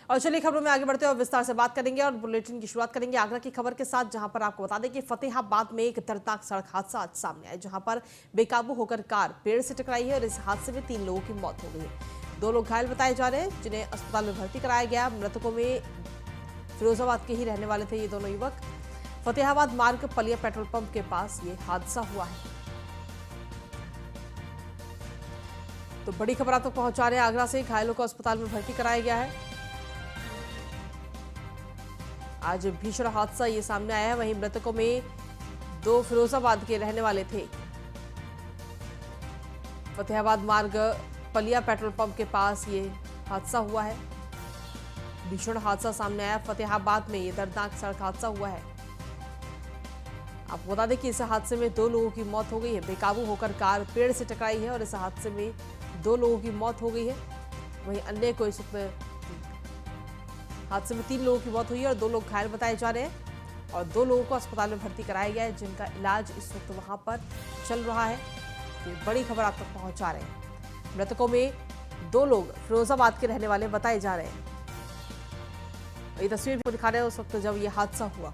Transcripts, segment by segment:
और चलिए खबरों में आगे बढ़ते हैं और विस्तार से बात करेंगे और बुलेटिन की शुरुआत करेंगे आगरा की खबर के साथ, जहां पर आपको बता दें कि फतेहाबाद में एक दर्दनाक सड़क हादसा आज सामने आया, जहां पर बेकाबू होकर कार पेड़ से टकराई है और इस हादसे में 3 लोगों की मौत हो गई है। 2 लोग घायल बताए जा रहे हैं, जिन्हें अस्पताल में भर्ती कराया गया। मृतकों में फिरोजाबाद के ही रहने वाले थे ये दोनों युवक। फतेहाबाद मार्ग पलिया पेट्रोल पंप के पास ये हादसा हुआ है। तो बड़ी खबर आप तक पहुंचा रहे हैं आगरा से, घायलों को अस्पताल में भर्ती कराया गया है। आज भीषण हादसा ये सामने आया है। वहीं मृतकों में 2 फिरोजाबाद के रहने वाले थे। फतेहाबाद मार्ग पलिया पेट्रोल पंप के पास ये हादसा हुआ है। भीषण हादसा सामने आया फतेहाबाद में, ये दर्दनाक सड़क हादसा हुआ है। आपको बता दें कि इस हादसे में 2 लोगों की मौत हो गई है। बेकाबू होकर कार पेड़ से टकराई है और इस हादसे में 2 लोगों की मौत हो गई है। वहीं अन्य को इस हादसे में 3 लोगों की मौत हुई है और 2 लोग घायल बताए जा रहे हैं और 2 लोगों को अस्पताल में भर्ती कराया गया है, जिनका इलाज इस वक्त वहां पर चल रहा है। ये बड़ी खबर आप तक पहुंचा रहे हैं। मृतकों में 2 लोग फिरोजाबाद के रहने वाले बताए जा रहे हैं। ये तस्वीर भी दिखा रहे हैं उस वक्त जब ये हादसा हुआ।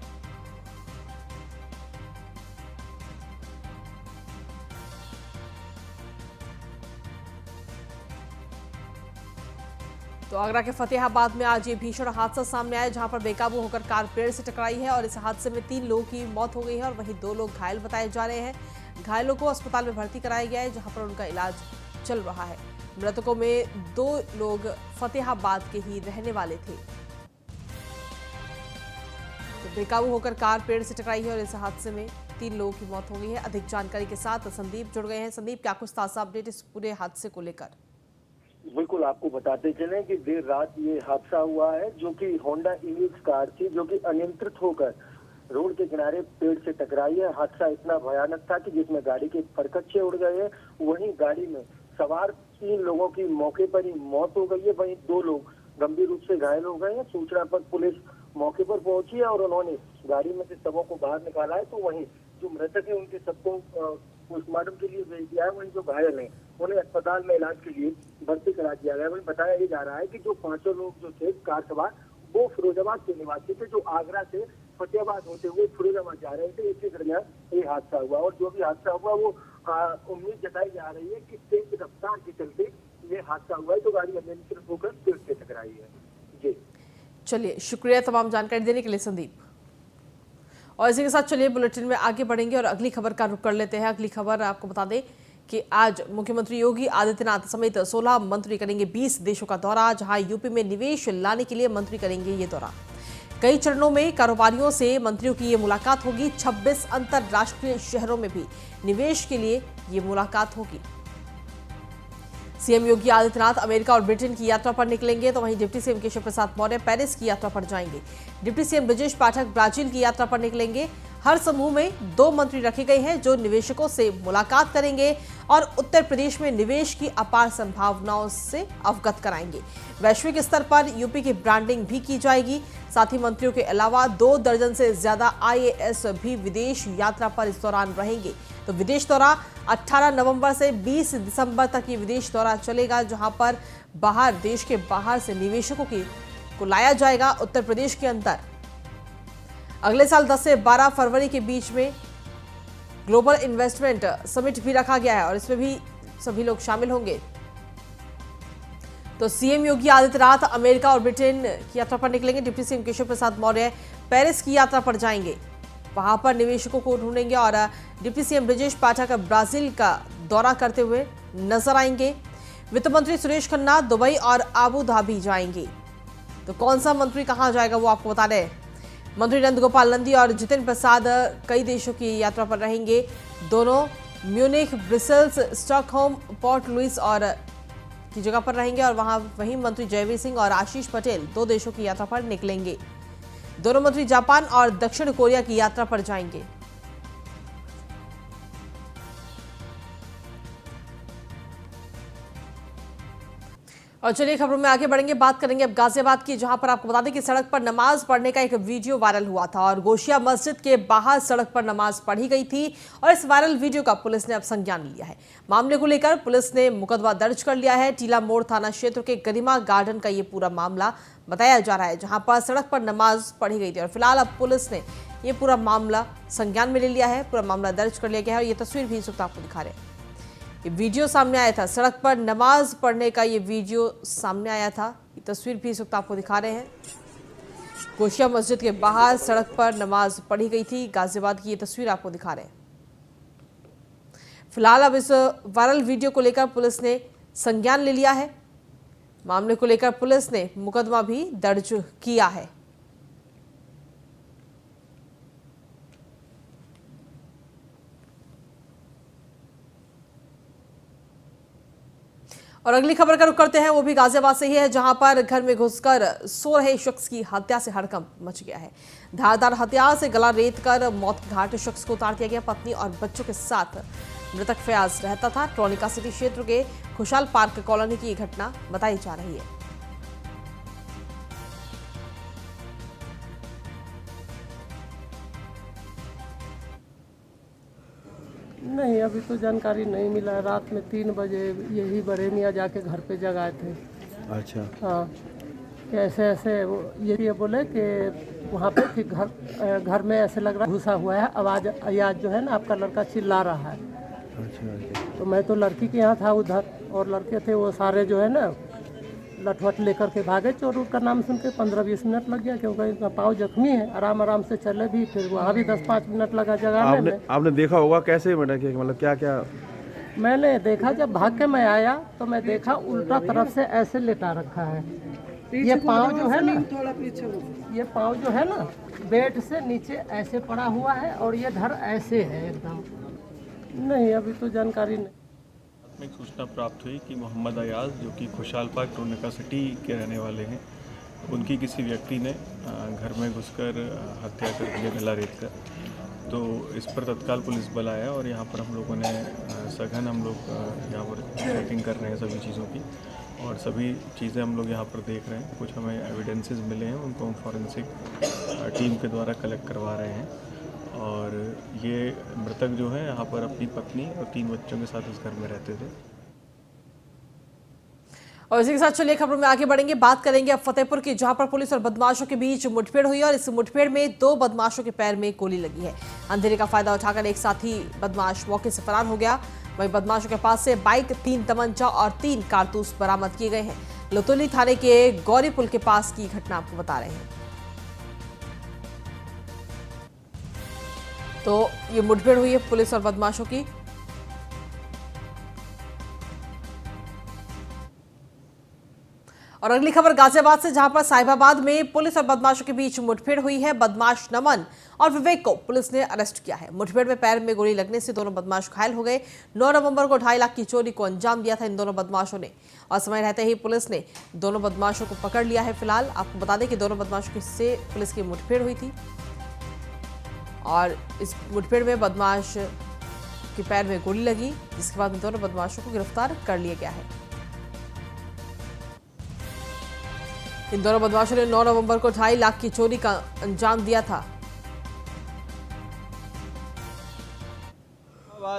तो आगरा के फतेहाबाद में आज ये भीषण हादसा सामने आया, जहां पर बेकाबू होकर कार पेड़ से टकराई है और इस हादसे में 3 लोगों की मौत हो गई है और वहीं 2 लोग घायल बताए जा रहे हैं। घायलों को अस्पताल में भर्ती कराया गया है, जहां पर उनका इलाज चल रहा है। मृतकों में 2 लोग फतेहाबाद के ही रहने वाले थे। तो बेकाबू होकर कार पेड़ से टकराई है और इस हादसे में 3 लोगों की मौत हो गई है। अधिक जानकारी के साथ संदीप जुड़ गए हैं। संदीप, क्या कुछ ताजा अपडेट इस पूरे हादसे को लेकर? बिल्कुल, आपको बताते चलें कि देर रात ये हादसा हुआ है, जो कि होंडा इनिक्स कार थी, जो कि अनियंत्रित होकर रोड के किनारे पेड़ से टकराई है। हादसा इतना भयानक था कि जिसमें गाड़ी के परखच्चे उड़ गए हैं। वहीं गाड़ी में सवार 3 लोगों की मौके पर ही मौत हो गई है, वहीं 2 लोग गंभीर रूप से घायल हो गए हैं। सूचना पर पुलिस मौके पर पहुंची है और उन्होंने गाड़ी में से शवों को बाहर निकाला है। तो वहीं जो मृतक है उनके सबको पोस्टमार्टम के लिए भेज दिया है। वहीं जो घायल हैं उन्हें अस्पताल में इलाज के लिए भर्ती करा दिया गया। वहीं बताया ये जा रहा है कि जो 5 लोग जो थे कार सवार, वो फिरोजाबाद के निवासी थे, जो आगरा से फतेहाबाद होते हुए फिरोजाबाद जा रहे थे। इसी दरमियान ये हादसा हुआ और जो भी हादसा हुआ वो उम्मीद जताई जा रही है कि तेज रफ्तार के चलते ये हादसा हुआ है, तो गाड़ी अनियंत्रित होकर पेड़ से टकराई है। जी चलिए, शुक्रिया तमाम जानकारी देने के लिए संदीप। और इसी के साथ चलिए बुलेटिन में आगे बढ़ेंगे और अगली खबर का रुख कर लेते हैं। अगली खबर आपको बता दें कि आज मुख्यमंत्री योगी आदित्यनाथ समेत 16 मंत्री करेंगे 20 देशों का दौरा, जहां यूपी में निवेश लाने के लिए मंत्री करेंगे ये दौरा। कई चरणों में कारोबारियों से मंत्रियों की ये मुलाकात होगी। 26 अंतरराष्ट्रीय शहरों में भी निवेश के लिए ये मुलाकात होगी। सीएम योगी आदित्यनाथ अमेरिका और ब्रिटेन की यात्रा पर निकलेंगे, तो वहीं deputy CM Keshav Prasad Maurya Paris की यात्रा पर जाएंगे। Deputy CM Brajesh Pathak Brazil की यात्रा पर निकलेंगे। हर समूह में 2 मंत्री रखे गए हैं, जो निवेशकों से मुलाकात करेंगे और उत्तर प्रदेश में निवेश की अपार संभावनाओं से अवगत कराएंगे। वैश्विक स्तर पर यूपी की ब्रांडिंग भी की जाएगी। साथ ही मंत्रियों के अलावा 2 दर्जन से ज्यादा आईएएस भी विदेश यात्रा पर इस दौरान रहेंगे। तो विदेश दौरा 18 नवंबर से 20 दिसंबर तक ये विदेश दौरा चलेगा, जहां पर देश के बाहर से निवेशकों को लाया जाएगा उत्तर प्रदेश के अंदर। अगले साल 10 से 12 फरवरी के बीच में ग्लोबल इन्वेस्टमेंट समिट भी रखा गया है और इसमें भी सभी लोग शामिल होंगे। तो सीएम योगी आदित्यनाथ अमेरिका और ब्रिटेन की यात्रा पर निकलेंगे। Deputy CM Keshav Prasad Maurya Paris की यात्रा पर जाएंगे, वहां पर निवेशकों को ढूंढेंगे और deputy CM Brajesh Pathak Brazil का दौरा करते हुए नजर आएंगे। वित्त मंत्री सुरेश खन्ना दुबई और आबू धाबी जाएंगे। तो कौन सा मंत्री कहां जाएगा वो आपको बता रहे हैं। मंत्री नंदगोपाल नंदी और जितिन प्रसाद कई देशों की यात्रा पर रहेंगे। दोनों Munich, bristles, Stockholm, port Louis और की जगह पर रहेंगे और वहीं मंत्री जयवीर सिंह और आशीष पटेल 2 देशों की यात्रा पर निकलेंगे। दोनों मंत्री जापान और दक्षिण कोरिया की यात्रा पर जाएंगे। और चलिए खबरों में आगे बढ़ेंगे, बात करेंगे अब गाजियाबाद की, जहां पर आपको बता दें कि सड़क पर नमाज पढ़ने का एक वीडियो वायरल हुआ था और गोशिया मस्जिद के बाहर सड़क पर नमाज पढ़ी गई थी और इस वायरल वीडियो का पुलिस ने अब संज्ञान लिया है। मामले को लेकर पुलिस ने मुकदमा दर्ज कर लिया है। टीला मोड़ थाना क्षेत्र के गरिमा गार्डन का ये पूरा मामला बताया जा रहा है, जहां पर सड़क पर नमाज पढ़ी गई थी और फिलहाल अब पुलिस ने ये पूरा मामला संज्ञान में ले लिया है, पूरा मामला दर्ज कर लिया गया है और ये तस्वीर भी इस वक्त आपको दिखा रहे हैं। ये वीडियो सामने आया था, सड़क पर नमाज पढ़ने का ये वीडियो सामने आया था, ये तस्वीर भी इस वक्त आपको दिखा रहे हैं। गोशिया मस्जिद के बाहर सड़क पर नमाज पढ़ी गई थी, गाजियाबाद की ये तस्वीर आपको दिखा रहे हैं। फिलहाल अब इस वायरल वीडियो को लेकर पुलिस ने संज्ञान ले लिया है। मामले को लेकर पुलिस ने मुकदमा भी दर्ज किया है। और अगली खबर का रुख करते हैं, वो भी गाजियाबाद से ही है, जहां पर घर में घुसकर सो रहे शख्स की हत्या से हड़कंप मच गया है। धारदार हथियार से गला रेत कर मौत के घाट शख्स को उतार दिया गया। पत्नी और बच्चों के साथ मृतक फयाज रहता था। ट्रोनिका सिटी क्षेत्र के खुशहाल पार्क कॉलोनी की घटना बताई जा रही है। नहीं, अभी तो जानकारी नहीं मिला है। रात में 3 बजे यही बड़े मियाँ जाके घर पे जगाए थे। अच्छा। हाँ, कि ऐसे ऐसे वो ये बोले कि वहाँ पे कि घर में ऐसे लग रहा घुसा हुआ है, आवाज़ जो है ना आपका लड़का चिल्ला रहा है। अच्छा। तो मैं तो लड़की के यहाँ था उधर, और लड़के थे वो सारे जो है ना लठवट लेकर के भागे। चोर का नाम सुन के 15-20 मिनट लग गया, क्योंकि इनका पाँव जख्मी है। आराम से चले भी, फिर वहाँ भी 10-5 मिनट लगा जगाने में। आपने देखा होगा कैसे मतलब क्या क्या? मैंने देखा, जब भाग के मैं आया तो मैं देखा उल्टा तरफ से ऐसे लेटा रखा है। ये पाँव जो है ना, थोड़ा पीछे, ये पाँव जो है ना बेड से नीचे ऐसे पड़ा हुआ है और ये धर ऐसे है एकदम। नहीं, अभी तो जानकारी नहीं। में सूचना प्राप्त हुई कि मोहम्मद अयाज, जो कि खुशहाल पार्क ट्रोनिका सिटी के रहने वाले हैं, उनकी किसी व्यक्ति ने घर में घुसकर हत्या कर दी, गला रेत कर। तो इस पर तत्काल पुलिस बल आया और यहाँ पर हम लोगों ने सघन हम लोग यहाँ पर चेकिंग कर रहे हैं सभी चीज़ों की, और सभी चीज़ें हम लोग यहाँ पर देख रहे हैं। कुछ हमें एविडेंसेस मिले हैं, उनको हम फॉरेंसिक टीम के द्वारा कलेक्ट करवा रहे हैं। और ये मृतक जो है यहाँ पर अपनी पत्नी और 3 बच्चों के साथ इस घर में रहते थे। और इसी के साथ चलिए खबरों में आगे बढ़ेंगे, बात करेंगे अब फतेहपुर की, जहां पर पुलिस और बदमाशों के बीच मुठभेड़ हुई और इस मुठभेड़ में 2 बदमाशों के पैर में गोली लगी है। अंधेरे का फायदा उठाकर एक साथी बदमाश मौके से फरार हो गया। वहीं बदमाशों के पास से बाइक, 3 तमंचा और 3 कारतूस बरामद किए गए हैं। लतोली थाने के गौरी पुल के पास की घटना आपको बता रहे हैं। तो ये मुठभेड़ हुई है पुलिस और बदमाशों की। और अगली खबर गाजियाबाद से, जहां पर साहिबाबाद में पुलिस और बदमाशों के बीच मुठभेड़ हुई है। बदमाश नमन और विवेक को पुलिस ने अरेस्ट किया है। मुठभेड़ में पैर में गोली लगने से दोनों बदमाश घायल हो गए। 9 नवंबर को 2.5 लाख की चोरी को अंजाम दिया था इन दोनों बदमाशों ने, और समय रहते ही पुलिस ने दोनों बदमाशों को पकड़ लिया है। फिलहाल आपको बता दें कि दोनों बदमाशों से पुलिस की मुठभेड़ हुई थी और इस मुठभेड़ में बदमाश के पैर में गोली लगी, जिसके बाद इन दोनों बदमाशों को गिरफ्तार कर लिया गया है। इन दोनों बदमाशों ने 9 नवंबर को 2.5 लाख की चोरी का अंजाम दिया था।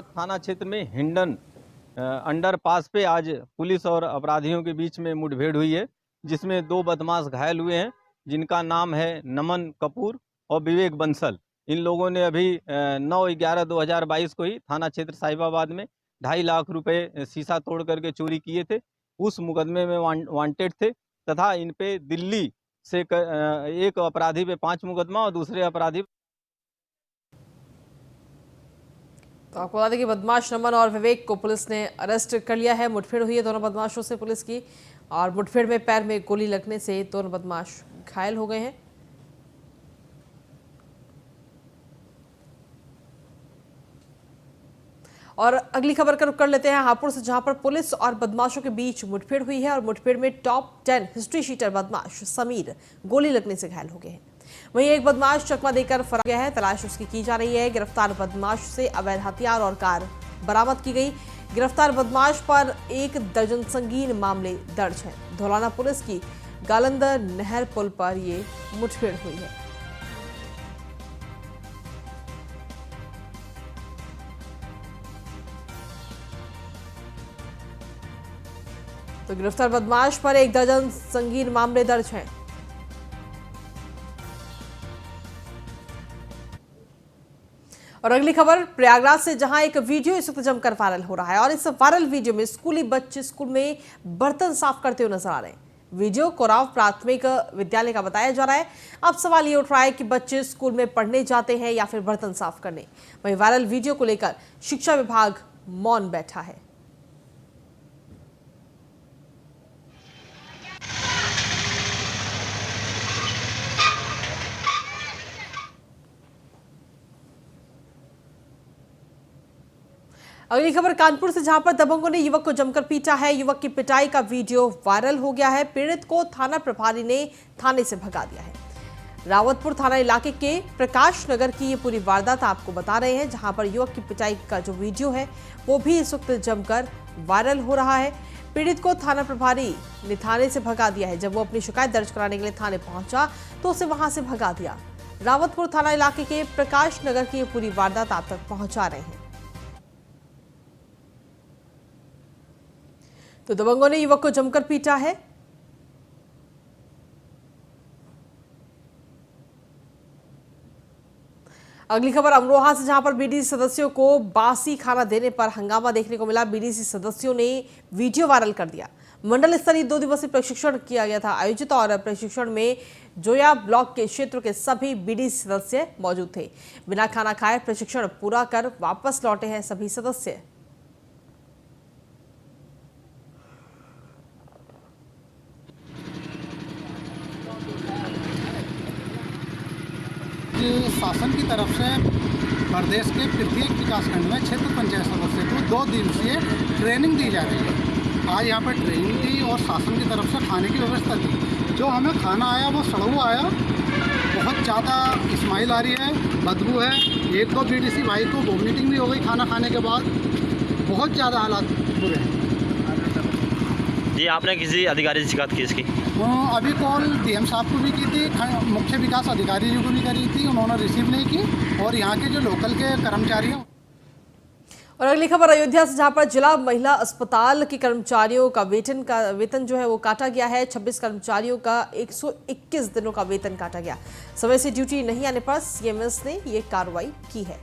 थाना क्षेत्र में हिंडन अंडरपास पे आज पुलिस और अपराधियों के बीच में मुठभेड़ हुई है, जिसमें 2 बदमाश घायल हुए हैं, जिनका नाम है नमन कपूर और विवेक बंसल। इन लोगों ने अभी 9/11/2022 को ही थाना क्षेत्र साहिबाबाद में 2.5 लाख रुपए शीशा तोड़ करके चोरी किए थे। उस मुकदमे में वांटेड थे तथा इन पे दिल्ली से एक अपराधी पे 5 मुकदमा और दूसरे अपराधी। तो आपको बता दें कि बदमाश नमन और विवेक को पुलिस ने अरेस्ट कर लिया है। मुठभेड़ हुई है दोनों बदमाशों से पुलिस की, और मुठभेड़ में पैर में गोली लगने से दोनों बदमाश घायल हो गए हैं। और अगली खबर का रुख कर लेते हैं हापुड़ से, जहां पर पुलिस और बदमाशों के बीच मुठभेड़ हुई है और मुठभेड़ में टॉप 10 हिस्ट्री शीटर बदमाश समीर गोली लगने से घायल हो गए हैं। वहीं एक बदमाश चकमा देकर फरार गया है, तलाश उसकी की जा रही है। गिरफ्तार बदमाश से अवैध हथियार और कार बरामद की गई। गिरफ्तार बदमाश पर 1 दर्जन संगीन मामले दर्ज हैं। धौलाना पुलिस की गालंदर नहर पुल पर ये मुठभेड़ हुई है। तो गिरफ्तार बदमाश पर 1 दर्जन संगीन मामले दर्ज हैं। और अगली खबर प्रयागराज से, जहां एक वीडियो इस वक्त जमकर वायरल हो रहा है और इस वायरल वीडियो में स्कूली बच्चे स्कूल में बर्तन साफ करते हुए नजर आ रहे हैं। वीडियो कोराव प्राथमिक विद्यालय का बताया जा रहा है। अब सवाल ये उठ रहा है कि बच्चे स्कूल में पढ़ने जाते हैं या फिर बर्तन साफ करने। वहीं वायरल वीडियो को लेकर शिक्षा विभाग मौन बैठा है। अगली खबर कानपुर से, जहां पर दबंगों ने युवक को जमकर पीटा है। युवक की पिटाई का वीडियो वायरल हो गया है। पीड़ित को थाना प्रभारी ने थाने से भगा दिया है। रावतपुर थाना इलाके के प्रकाश नगर की ये पूरी वारदात आपको बता रहे हैं, जहां पर युवक की पिटाई का जो वीडियो है वो भी इस वक्त जमकर वायरल हो रहा है। पीड़ित को थाना प्रभारी ने थाने से भगा दिया है। जब वो अपनी शिकायत दर्ज कराने के लिए थाने पहुंचा तो उसे वहां से भगा दिया। रावतपुर थाना इलाके के प्रकाश नगर की ये पूरी वारदात आप तक पहुंचा रहे हैं। तो दबंगों ने युवक को जमकर पीटा है। अगली खबर अमरोहा से, जहां पर बीडीसी सदस्यों को बासी खाना देने पर हंगामा देखने को मिला। बीडीसी सदस्यों ने वीडियो वायरल कर दिया। मंडल स्तरीय 2 दिवसीय प्रशिक्षण किया गया था आयोजित और प्रशिक्षण में जोया ब्लॉक के क्षेत्र के सभी बीडीसी सदस्य मौजूद थे। बिना खाना खाए प्रशिक्षण पूरा कर वापस लौटे हैं सभी सदस्य। शासन की तरफ से प्रदेश के प्रत्येक विकासखंड में क्षेत्र पंचायत सदस्य को 2 दिवसीय ट्रेनिंग दी जा रही है। आज यहाँ पर ट्रेनिंग दी और शासन की तरफ से खाने की व्यवस्था दी। जो हमें खाना आया वो सड़ा हुआ आया, बहुत ज़्यादा स्माइल आ रही है, बदबू है। 1-2 बीडीसी भाई को वॉमिटिंग भी हो गई खाना खाने के बाद। बहुत ज़्यादा हालात बुरे हैं। जी, आपने किसी अधिकारी से शिकायत की इसकी? अभी कॉल डीएम साहब को भी की थी, मुख्य विकास अधिकारी जी को भी करी थी, उन्होंने रिसीव नहीं की। और यहाँ के जो लोकल के कर्मचारी हैं। और अगली खबर अयोध्या से, जहां पर जिला महिला अस्पताल के कर्मचारियों का वेतन जो है वो काटा गया है। 26 कर्मचारियों का 121 दिनों का वेतन काटा गया। समय से ड्यूटी नहीं आने पर सीएमएस ने ये कार्रवाई की है।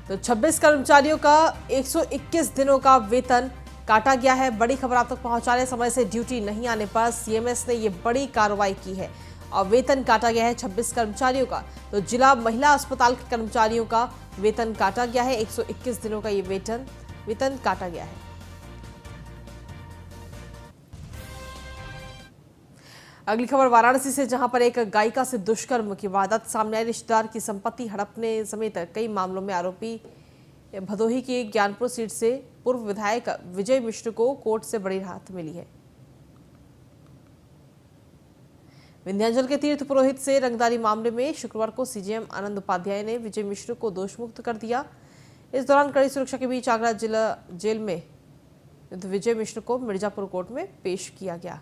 तो 26 कर्मचारियों का 121 दिनों का वेतन काटा गया है। बड़ी खबर आप तक पहुंचा रहे, समय से ड्यूटी नहीं आने पर सीएमएस ने ये बड़ी कार्रवाई की है और वेतन काटा गया है 26 कर्मचारियों का। तो जिला महिला अस्पताल के कर्मचारियों का वेतन काटा गया है। 121 दिनों का ये वेतन काटा गया है। अगली खबर वाराणसी से, जहां पर एक गायिका से दुष्कर्म की वारदात सामने आई। रिश्तेदार की संपत्ति हड़पने समेत कई मामलों में आरोपी भदोही की ज्ञानपुर सीट से पूर्व विधायक विजय मिश्र को कोर्ट से बड़ी राहत मिली है। विंध्याचल के तीर्थ पुरोहित से रंगदारी मामले में शुक्रवार को सीजेएम आनंद उपाध्याय ने विजय मिश्र को दोषमुक्त कर दिया। इस दौरान कड़ी सुरक्षा के बीच आगरा जिला जेल में विजय मिश्र को मिर्जापुर कोर्ट में पेश किया गया।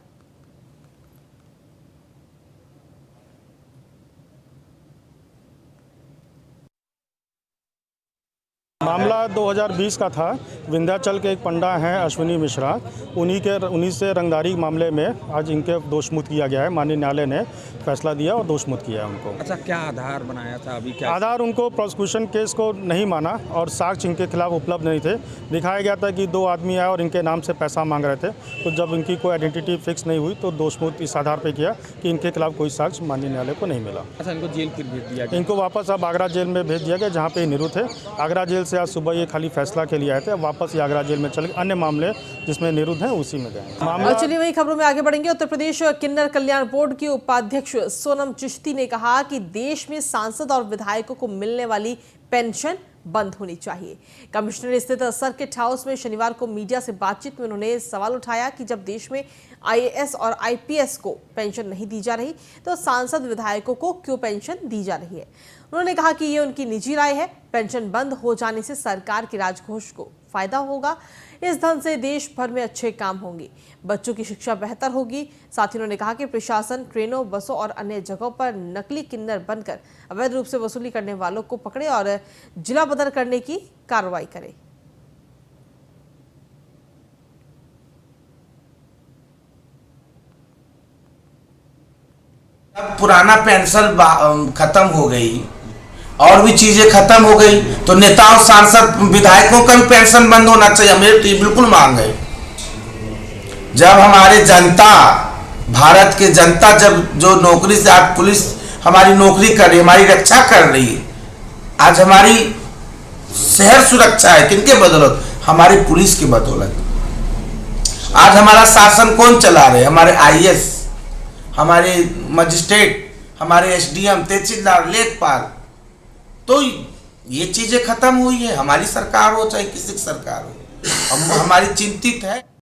मामला 2020 का था। विंध्याचल के एक पंडा हैं अश्विनी मिश्रा, उन्हीं से रंगदारी मामले में आज इनके दोषमुक्त किया गया है। माननीय न्यायालय ने फैसला दिया और दोषमुक्त किया है उनको। अच्छा, क्या आधार बनाया था? अभी क्या आधार? उनको प्रोसिक्यूशन केस को नहीं माना और साक्ष्य इनके खिलाफ उपलब्ध नहीं थे। दिखाया गया था कि 2 आदमी आए और इनके नाम से पैसा मांग रहे थे। तो जब इनकी कोई आइडेंटिटी फिक्स नहीं हुई तो दोषमुक्त इस आधार पर किया कि इनके खिलाफ कोई साक्ष्य माननीय न्यायालय को नहीं मिला। अच्छा, इनको जेल फिर भेज दिया गया? इनको वापस अब आगरा जेल में भेज दिया गया, जहाँ पे निरुद्ध है। आगरा जेल से आज सुबह ये खाली फैसला के लिए आए थे, अब वापस ये आगरा जेल में चले। अन्य मामले जिसमें निरुद्ध हैं उसी में गए मामला। चलिए वही खबरों में आगे बढ़ेंगे। उत्तर प्रदेश किन्नर कल्याण बोर्ड की उपाध्यक्ष सोनम चिश्ती ने कहा कि देश में सांसद और विधायकों को मिलने वाली पेंशन बंद होनी चाहिए। कमिश्नर स्थित सर्किट हाउस में शनिवार को मीडिया से बातचीत में उन्होंने सवाल उठाया कि जब देश में IAS और IPS को पेंशन नहीं दी जा रही तो सांसद विधायकों को क्यों पेंशन दी जा रही है। उन्होंने कहा कि ये उनकी निजी राय है। पेंशन बंद हो जाने से सरकार के राजकोष को फायदा होगा। इस धन से देश भर में अच्छे काम होंगे, बच्चों की शिक्षा बेहतर होगी। साथ ही उन्होंने कहा कि प्रशासन ट्रेनों, बसों और अन्य जगहों पर नकली किन्नर बनकर अवैध रूप से वसूली करने वालों को पकड़े और जिला बदल करने की कार्रवाई करे। अब पुराना पेंशन खत्म हो गई और भी चीजें खत्म हो गई तो नेताओं, सांसद, विधायकों का भी पेंशन बंद होना चाहिए। मेरी तो ये बिल्कुल मांग है। जब हमारे जनता, भारत के जनता जब जो नौकरी से आज पुलिस हमारी नौकरी कर रही है, हमारी रक्षा कर रही है, आज हमारी शहर सुरक्षा है किनके बदौलत? हमारी पुलिस की बदौलत। आज हमारा शासन कौन चला रहे? हमारे IAS, हमारे मजिस्ट्रेट, हमारे SDM, तहसीलदार, लेखपाल। तो ये चीजें खत्म हुई है। हमारी सरकार हो चाहे किसी की सरकार हो, हमारी चिंतित है।